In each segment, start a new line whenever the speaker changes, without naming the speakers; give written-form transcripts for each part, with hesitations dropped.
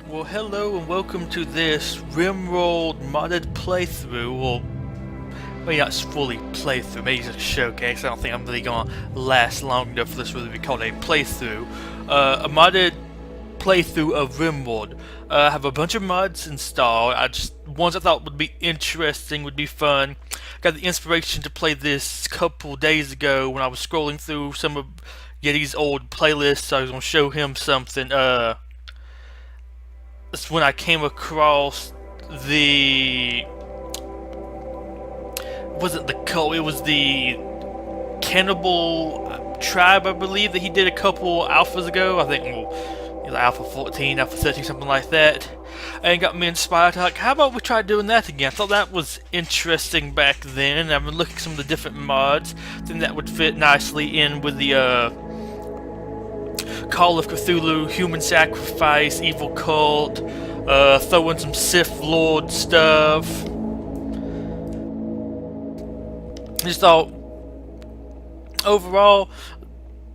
Well, hello and welcome to this RimWorld modded playthrough. Well, maybe not fully playthrough, maybe just a showcase. I don't think I'm really gonna last long enough for this really to be called a playthrough. A modded playthrough of RimWorld. I have a bunch of mods installed. Ones I thought would be interesting, would be fun. Got the inspiration to play this a couple days ago when I was scrolling through some of Yeti's old playlists. So I was gonna show him something. That's when I came across the... wasn't the cult, it was the Cannibal Tribe, I believe, that he did a couple alphas ago. I think, well, Alpha 14, Alpha 13, something like that. And got me inspired to, like, how about we try doing that again? I thought that was interesting back then. I've been looking at some of the different mods. I think that would fit nicely in with the, Call of Cthulhu, Human Sacrifice, Evil Cult, throw in some Sith Lord stuff. Just thought, overall,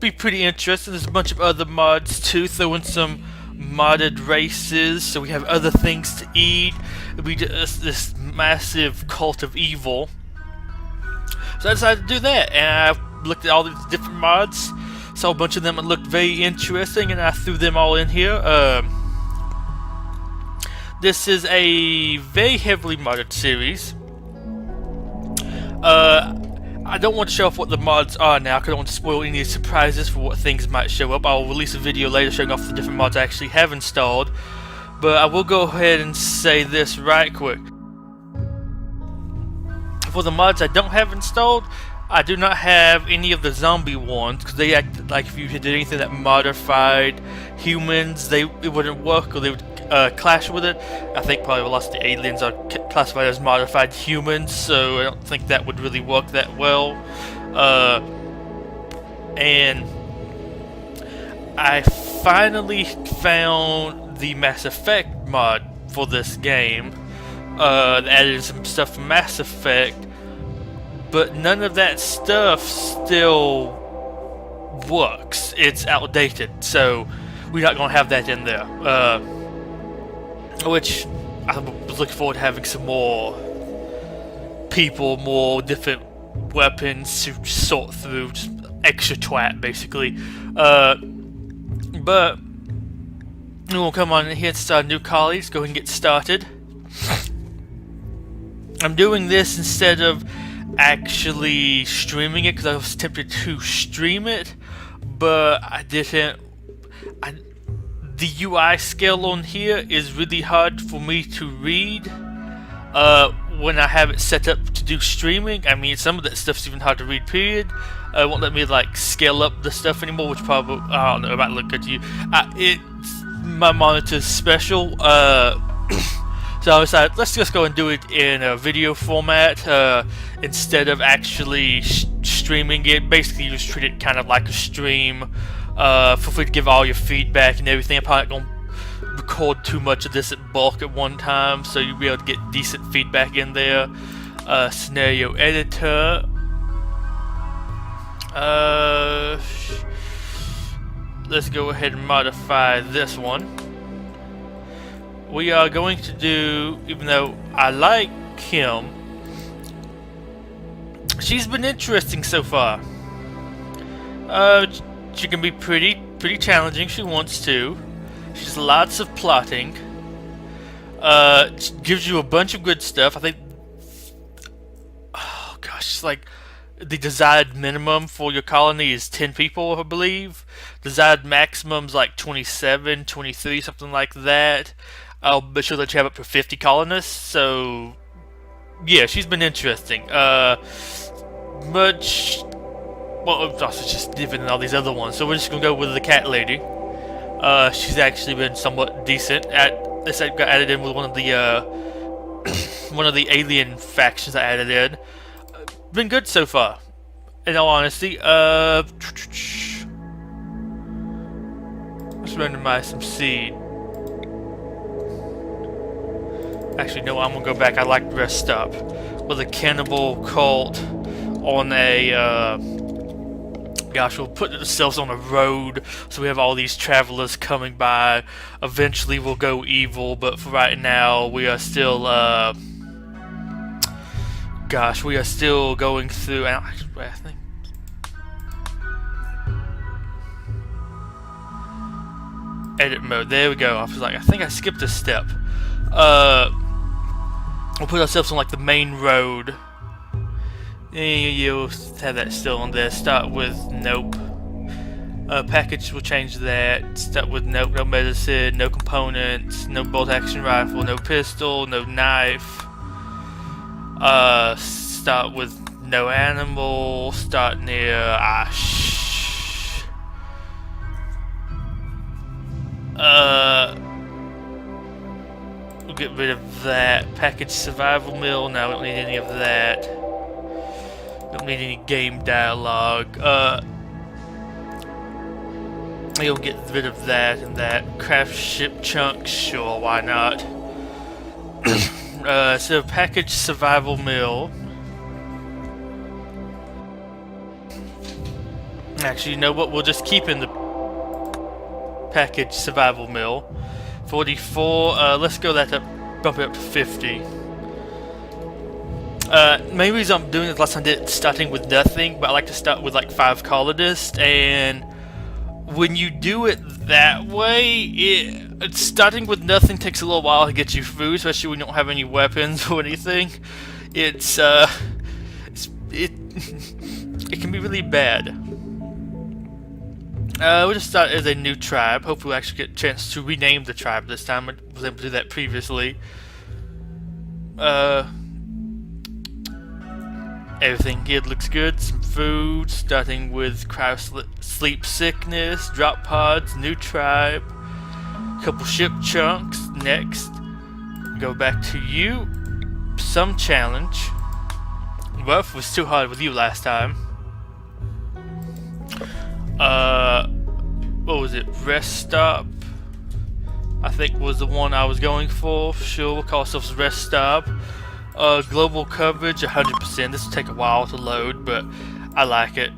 be pretty interesting. There's a bunch of other mods too, throw in some modded races, so we have other things to eat. It'll be just this massive cult of evil. So I decided to do that, and I looked at all these different mods. Saw a bunch of them that looked very interesting, and I threw them all in here. This is a very heavily modded series. I don't want to show off what the mods are now, because I don't want to spoil any surprises for what things might show up. I'll release a video later showing off the different mods I actually have installed. But I will go ahead and say this right quick. For the mods I don't have installed, I do not have any of the zombie ones, because they act like if you did anything that modified humans, it wouldn't work, or they would clash with it. I think probably lots of the aliens are classified as modified humans, so I don't think that would really work that well. And I finally found the Mass Effect mod for this game. That added some stuff from Mass Effect. But none of that stuff still works. It's outdated, so we're not going to have that in there. Which I was looking forward to having some more people, more different weapons to sort through, just extra twat, basically. But we'll come on in here and start new colleagues. Go ahead and get started. I'm doing this instead of actually streaming it, because I was tempted to stream it, but I didn't. The UI scale on here is really hard for me to read when I have it set up to do streaming. I mean, some of that stuff's even hard to read, period. It won't let me like scale up the stuff anymore, which probably, I don't know, it might look good to you. My monitor's special, so I decided, let's just go and do it in a video format instead of actually streaming it. Basically, you just treat it kind of like a stream. Feel free to give all your feedback and everything. I'm probably not going to record too much of this at bulk at one time, so you'll be able to get decent feedback in there. Scenario editor. Let's go ahead and modify this one. We are going to do, even though I like him, she's been interesting so far. She can be pretty challenging. She wants to. She's lots of plotting. Gives you a bunch of good stuff. I think. Oh gosh, it's like the desired minimum for your colony is 10 people, I believe. Desired maximum's like 27, 23, something like that. I'll be sure that you have up to 50 colonists. So yeah, she's been interesting. Well, it's just different than all these other ones, so we're just gonna go with the cat lady. She's actually been somewhat decent. This got added in with one of the alien factions I added in. Been good so far, in all honesty. Let's randomize some seed. Actually, no, I'm gonna go back. I like rest up with a cannibal cult on a gosh, we'll put ourselves on a road so we have all these travelers coming by. Eventually we'll go evil, but for right now we are still gosh, we are still going through. I think edit mode. There we go. I was like, I think I skipped a step. We'll put ourselves on like the main road. You'll have that still on there. Start with nope. Package will change that. Start with nope. No medicine. No components. No bolt action rifle. No pistol. No knife. Start with no animal. Start near we'll get rid of that. Package survival mill. No, we don't need any of that. Don't need any game dialogue. You'll get rid of that and that. Craft ship chunks. Sure, why not? So package survival mill. Actually, you know what? We'll just keep in the package survival mill. 44. Let's go that up, bump it up to 50. Main reason I'm doing this last time I did it starting with nothing, but I like to start with like 5 colonists, and when you do it that way, it's starting with nothing takes a little while to get you food, especially when you don't have any weapons or anything. It can be really bad. We'll just start as a new tribe. Hopefully we'll actually get a chance to rename the tribe this time. I was able to do that previously. Everything here looks good. Some food, starting with cryo sleep sickness, drop pods, new tribe, couple ship chunks. Next, go back to you. Some challenge. Rough was too hard with you last time. What was it? Rest stop, I think was the one I was going for. Sure, we'll call ourselves rest stop. Global coverage 100%. This will take a while to load, but I like it.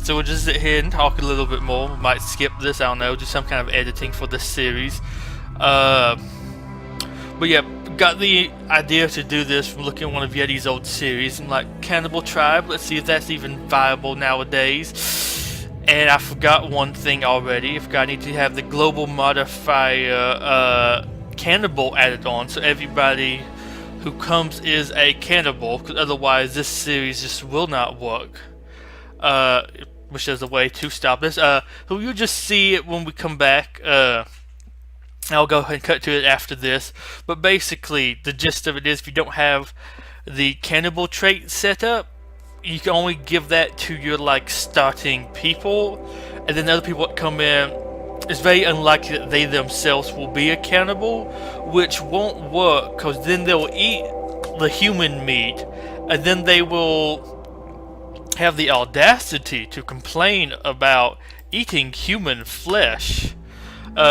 So we'll just sit here and talk a little bit more. We might skip this, I don't know, do some kind of editing for this series. But yeah, got the idea to do this from looking at one of Yeti's old series. I'm like, Cannibal Tribe, let's see if that's even viable nowadays. And I forgot one thing already. I forgot I need to have the global modifier cannibal added on, so everybody who comes is a cannibal, because otherwise this series just will not work. Which there's a way to stop this. So you'll just see it when we come back. I'll go ahead and cut to it after this. But basically, the gist of it is, if you don't have the cannibal trait set up, you can only give that to your like starting people, and then other people that come in, it's very unlikely that they themselves will be a cannibal, which won't work, because then they'll eat the human meat, and then they will have the audacity to complain about eating human flesh,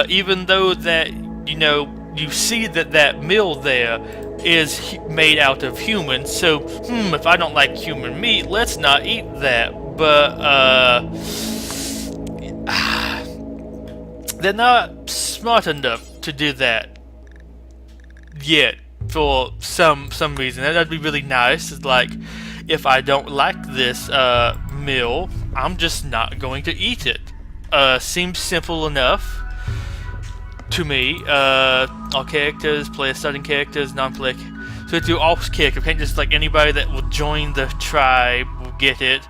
even though that, you know, you see that that meal there is made out of humans, so if I don't like human meat, let's not eat that. But they're not smart enough to do that yet, for some reason. That'd be really nice. It's like, if I don't like this meal, I'm just not going to eat it. Seems simple enough to me. All characters, player starting characters, non-player. So we have to do all characters. We can't just like anybody that will join the tribe will get it.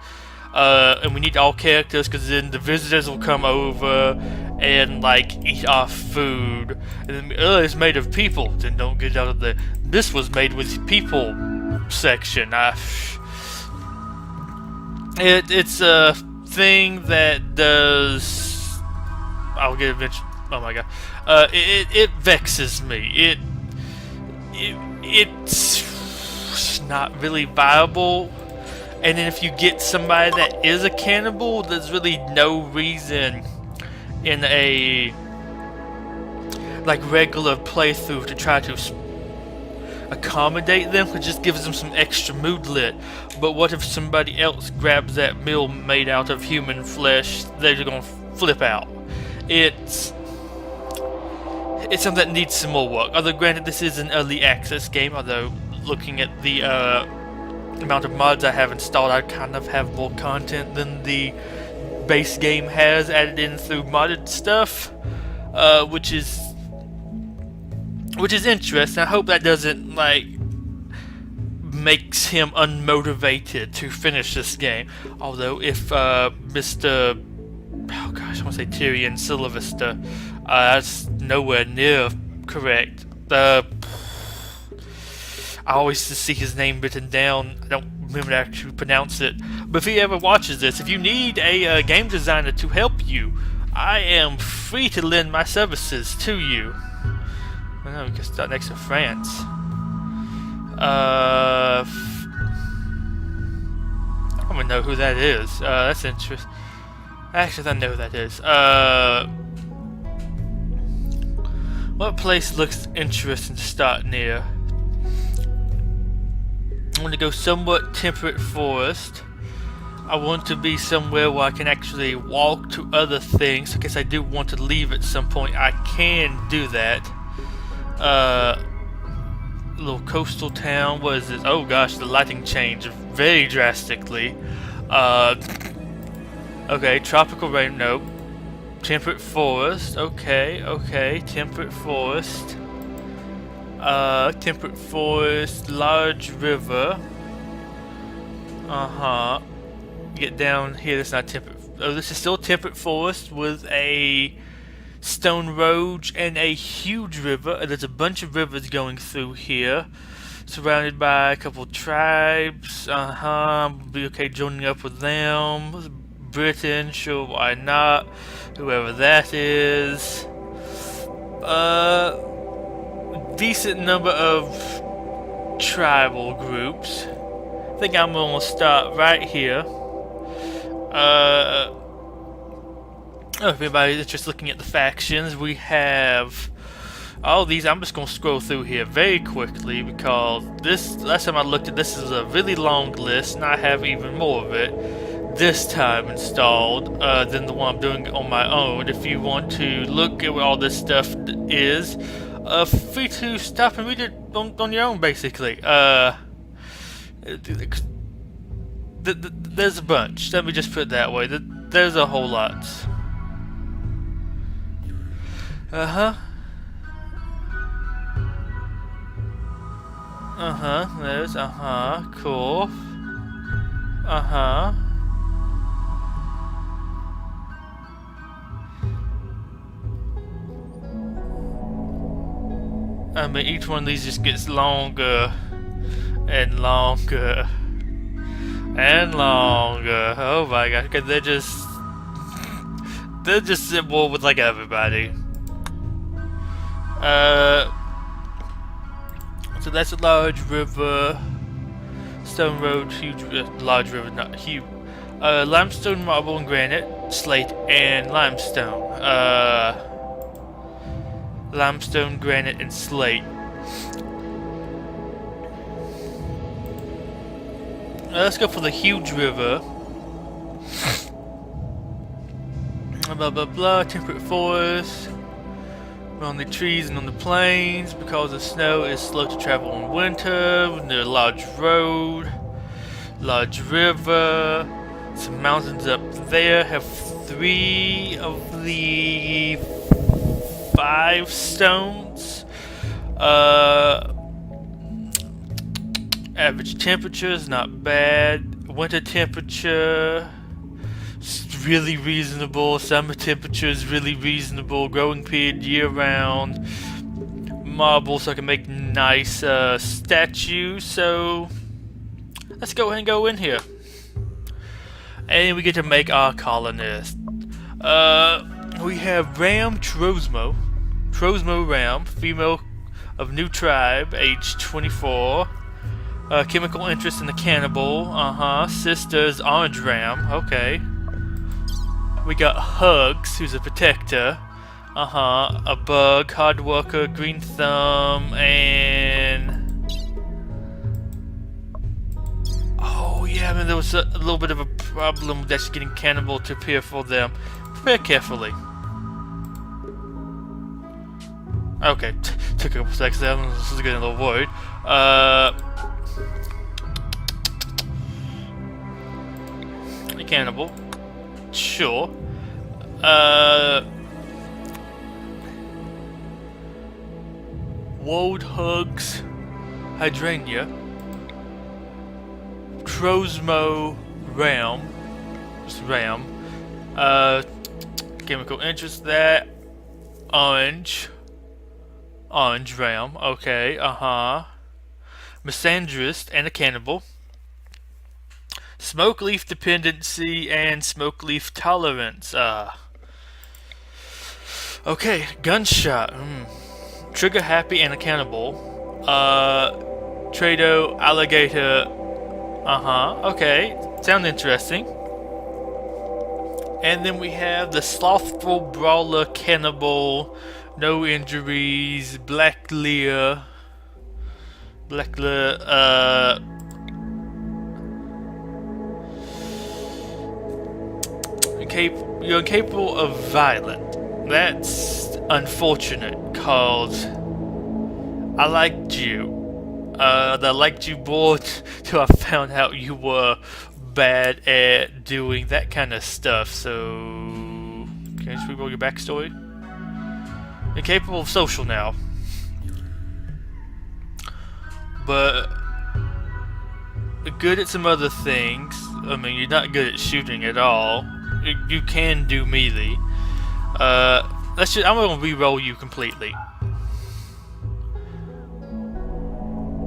And we need all characters, because then the visitors will come over and like eat our food. And then it's made of people. Then don't get out of the this was made with people section. It's a thing that does. I'll get eventually. Oh my god. It vexes me. It's not really viable. And then if you get somebody that is a cannibal, there's really no reason in a like regular playthrough to try to accommodate them. It just gives them some extra mood lit. But what if somebody else grabs that meal made out of human flesh? They're just gonna flip out. It's something that needs some more work. Although granted, this is an early access game, although looking at the amount of mods I have installed, I kind of have more content than the base game has added in through modded stuff, which is interesting. I hope that doesn't like makes him unmotivated to finish this game. Although if Mr. Oh gosh, I want to say Tyrion Sylvester, that's nowhere near correct. I always just see his name written down. I don't remember to actually pronounce it. But if he ever watches this, if you need a game designer to help you, I am free to lend my services to you. Well, we can start next to France. I don't even know who that is. That's interesting. Actually, I know who that is. What place looks interesting to start near? I want to go somewhat temperate forest. I want to be somewhere where I can actually walk to other things. In case I do want to leave at some point, I can do that. Little coastal town. What is this? Oh gosh, the lighting changed very drastically. Okay, tropical rain. Nope. Temperate forest. Okay, temperate forest. Temperate forest, large river. Get down here. That's not temperate. Oh, this is still temperate forest with a stone road and a huge river. And there's a bunch of rivers going through here, surrounded by a couple tribes. Be okay joining up with them. Britain, sure, why not? Whoever that is. Decent number of tribal groups. I think I'm gonna start right here. If anybody's interested looking at the factions, we have all these. I'm just gonna scroll through here very quickly because this last time I looked at this is a really long list, and I have even more of it this time installed than the one I'm doing on my own. If you want to look at what all this stuff is, free to stop and read it on your own, basically. There's a bunch. Let me just put it that way. There's a whole lot. There's, cool. I mean, each one of these just gets longer and longer and longer. Oh my gosh, because they're just simple with like everybody. So that's a large river, stone road, huge, large river, not huge. Limestone, marble, and granite, slate, and limestone. Limestone, granite, and slate. Let's go for the huge river. Blah blah blah. Temperate forest. We're on the trees and on the plains because the snow is slow to travel in winter. There's a large road, large river. Some mountains up there. Have 3 of the 5 stones. Average temperature is not bad. Winter temperature is really reasonable. Summer temperature is really reasonable. Growing period year round. Marble, so I can make nice statues. So let's go ahead and go in here. And we get to make our colonist. We have Ram Trosmo. Trosmo Ram, female of new tribe, age 24. Chemical interest in the cannibal. Sisters Orange Ram. Okay. We got Hugs, who's a protector. A bug, hard worker, green thumb, and yeah, I mean, there was a little bit of a problem with actually getting cannibal to appear for them. Prepare carefully. Okay, took a couple seconds there. I was getting a little worried. Cannibal. Sure. Wold Hugs. Hydrangea. Crowsmo Ram. Just Ram. Chemical interest there. Orange. Orange Ram. Okay, Misandrist and a cannibal. Smoke leaf dependency and smoke leaf tolerance. Okay, gunshot. Trigger happy and a cannibal. Trado alligator. Okay, sound interesting. And then we have the slothful brawler cannibal. No injuries. Black Lear. You're incapable of violent. That's unfortunate, cause I liked you. I liked you more till I found out you were bad at doing that kind of stuff, so... Can you just reroll your backstory? Incapable of social now. But... good at some other things. I mean, you're not good at shooting at all. You can do melee. I'm gonna re-roll you completely.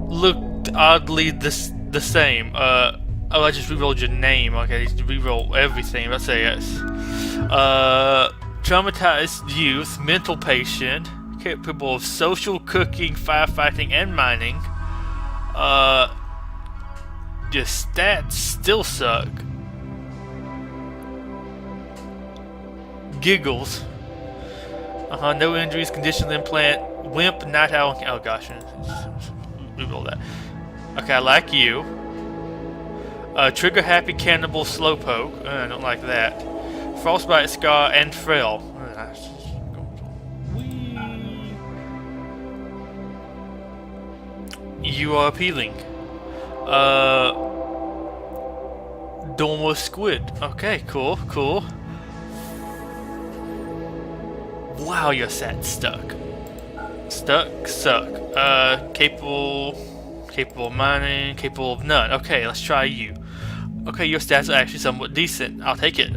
Looked oddly the same. I just re-rolled your name. Okay, re-roll everything. Let's say yes. Traumatized youth, mental patient, capable of social, cooking, firefighting, and mining. Your stats still suck. Giggles. No injuries, conditional implant, wimp, night owl. Oh gosh, reroll that. Okay, I like you. Trigger happy, cannibal, slowpoke. I don't like that. Frostbite scar and frail. You are appealing. Dormo squid. Okay, cool. Wow, your stats suck. Capable of mining, capable of none. Okay, let's try you. Okay, your stats are actually somewhat decent. I'll take it.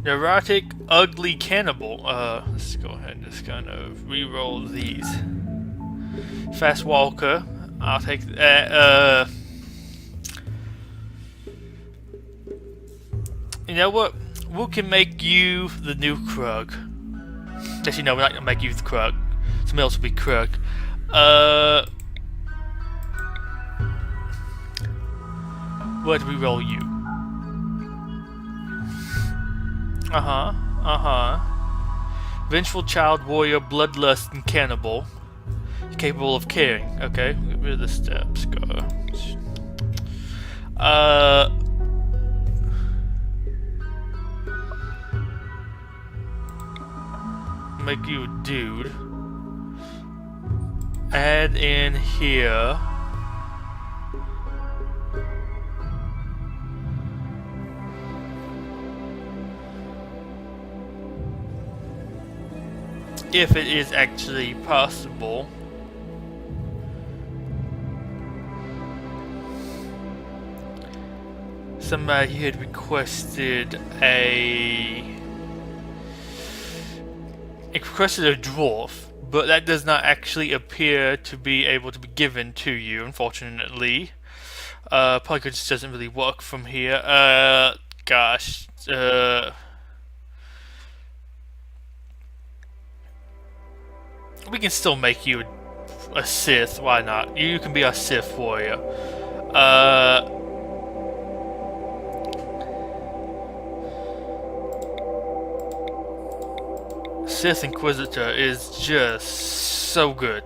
Neurotic, ugly cannibal. Let's go ahead and just kind of re-roll these. Fast walker. I'll take that. You know what? We can make you the new Krug. Actually, no, we're not gonna make you the Krug. Somebody else will be Krug. Where do we roll you? Vengeful child, warrior, bloodlust, and cannibal. Capable of caring. Okay, get rid of the steps. Go. Make you a dude. Add in here. If it is actually possible. Somebody had requested a dwarf, but that does not actually appear to be able to be given to you, unfortunately. Probably just doesn't really work from here. Gosh. We can still make you a Sith, why not? You can be a Sith warrior. Sith Inquisitor is just so good.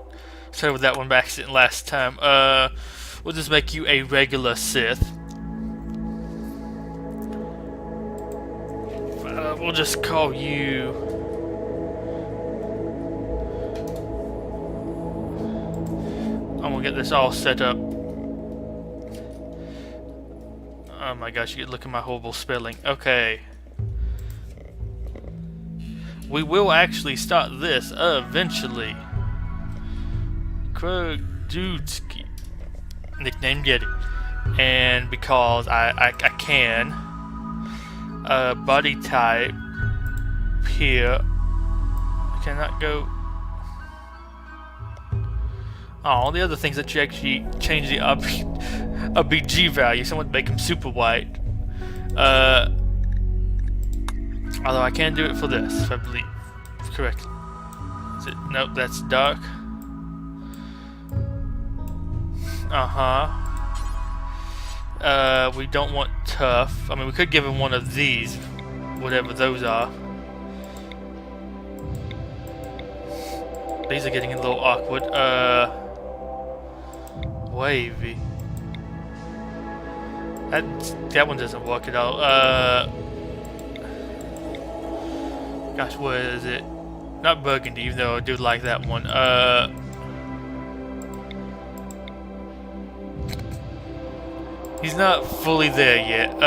Started with that one by accident last time. We'll We'll just make you a regular Sith. We'll just call you... I'm gonna get this all set up. Oh my gosh, you look at my horrible spelling. Okay. We will actually start this eventually. Krogdudski. Nickname Yeti. And because I can, body type here. I cannot go. Oh, the other things that you actually change the RBG value. Someone would make them super white. Although I can do it for this, if I believe correctly. Is it? Nope, that's dark. We don't want tough. I mean, we could give him one of these, whatever those are. These are getting a little awkward. Wavy. That one doesn't work at all. Gosh, what is it? Not burgundy, even though I do like that one. He's not fully there yet.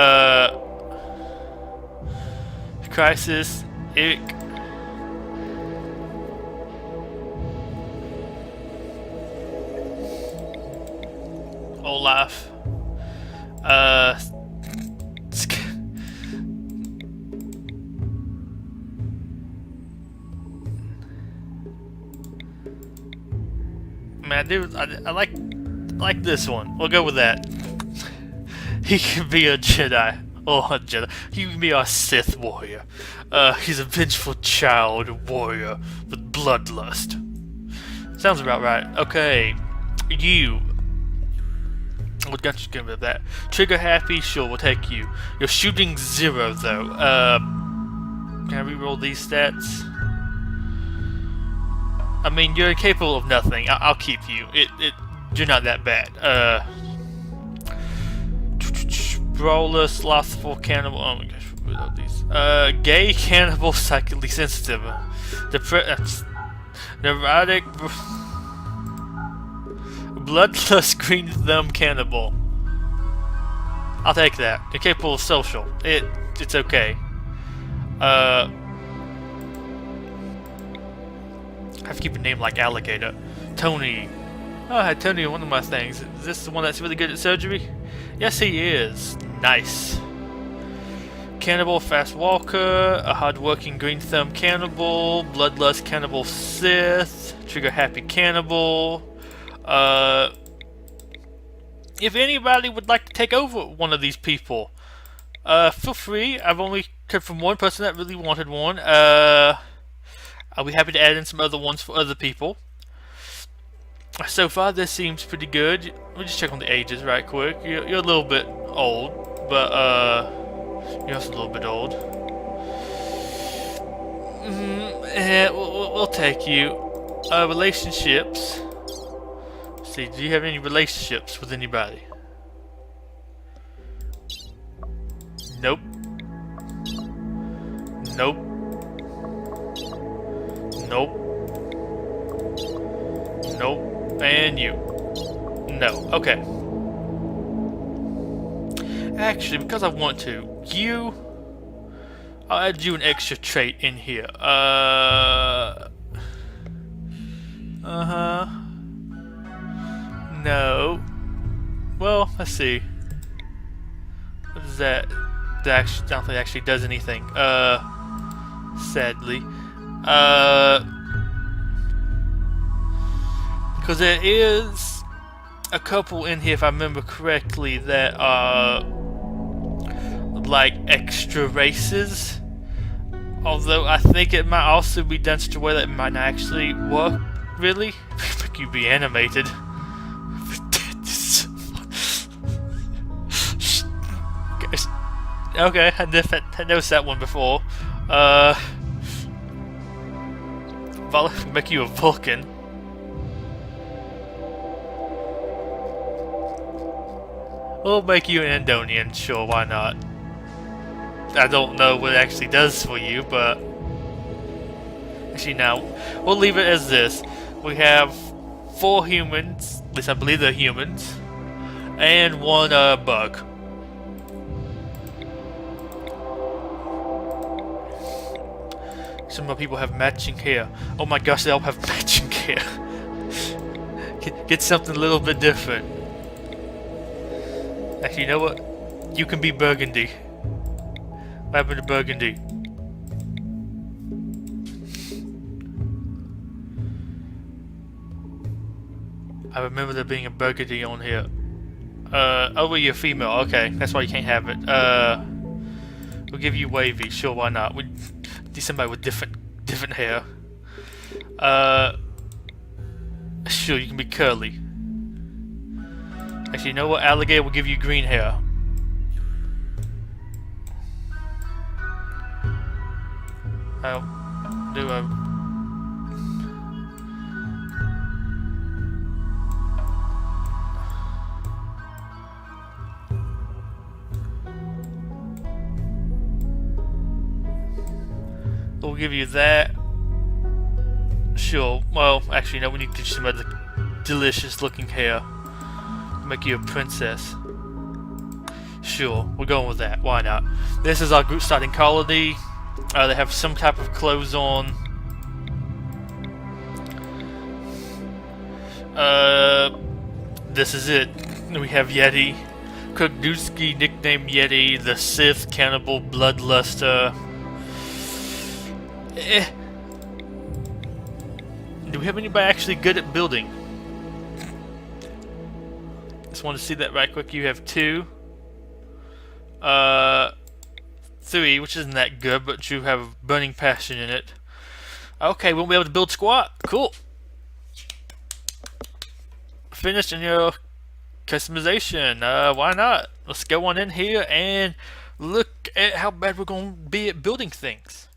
Crisis, Ick. Olaf. Man, dude, I like this one. We'll go with that. He can be a Jedi. Oh, a Jedi. He can be our Sith warrior. He's a vengeful child warrior with bloodlust. Sounds about right. Okay, you. What got you good with that? Trigger happy? Sure, we'll take you. You're shooting 0 though. Can I reroll these stats? I mean, you're capable of nothing. I'll keep you. You're not that bad. Brawler, slothful, cannibal. Oh my gosh, reload these. Gay, cannibal, psychically sensitive, neurotic, bloodlust, green thumb, cannibal. I'll take that. You're capable of social. It's okay. I have to keep a name like Alligator. Tony. Oh, I had Tony on one of my things. Is this the one that's really good at surgery? Yes, he is. Nice. Cannibal, fast walker, a hard-working green thumb cannibal, bloodlust cannibal Sith, trigger happy cannibal. If anybody would like to take over one of these people, feel free. I've only heard from one person that really wanted one. I'll be happy to add in some other ones for other people. So far, this seems pretty good. We'll just check on the ages right quick. You're a little bit old, but you're also a little bit old. We'll take you. Relationships. Let's see, do you have any relationships with anybody? Nope. Nope. Nope. Nope. And you. No. Okay. Actually, because I want to, I'll add you an extra trait in here. No. Well, let's see. What is that? That actually, I don't think it actually does anything. Sadly. Because there is a couple in here, if I remember correctly, that are like extra races. Although I think it might also be done such a way that it might not actually work, really. Make you be animated. Okay, I noticed that one before. Make you a Vulcan. We'll make you an Andonian, sure, why not? I don't know what it actually does for you, but... Actually, now, we'll leave it as this. We have 4 humans, at least I believe they're humans, and 1 bug. Some more people have matching hair. Oh my gosh, they all have matching hair. Get something a little bit different. Actually, you know what? You can be burgundy. What happened to burgundy? I remember there being a burgundy on here. Oh, well, you're female. Okay, that's why you can't have it. We'll give you wavy. Sure, why not? We need somebody with different hair. Sure, you can be curly. Actually, you know what? Alligator will give you green hair. How do I? We'll give you that. Sure. Well, actually, no. We need to get you some other delicious-looking hair. Make you a princess. Sure, we're going with that. Why not? This is our group starting colony. They have some type of clothes on. This is it. We have Yeti. Kugduski, nicknamed Yeti. The Sith, Cannibal, Bloodluster. Do we have anybody actually good at building? Just want to see that right quick. You have 2. 3, which isn't that good, but you have burning passion in it. Okay, we'll be able to build squat. Cool. Finished in your customization. Why not? Let's go on in here and look at how bad we're going to be at building things.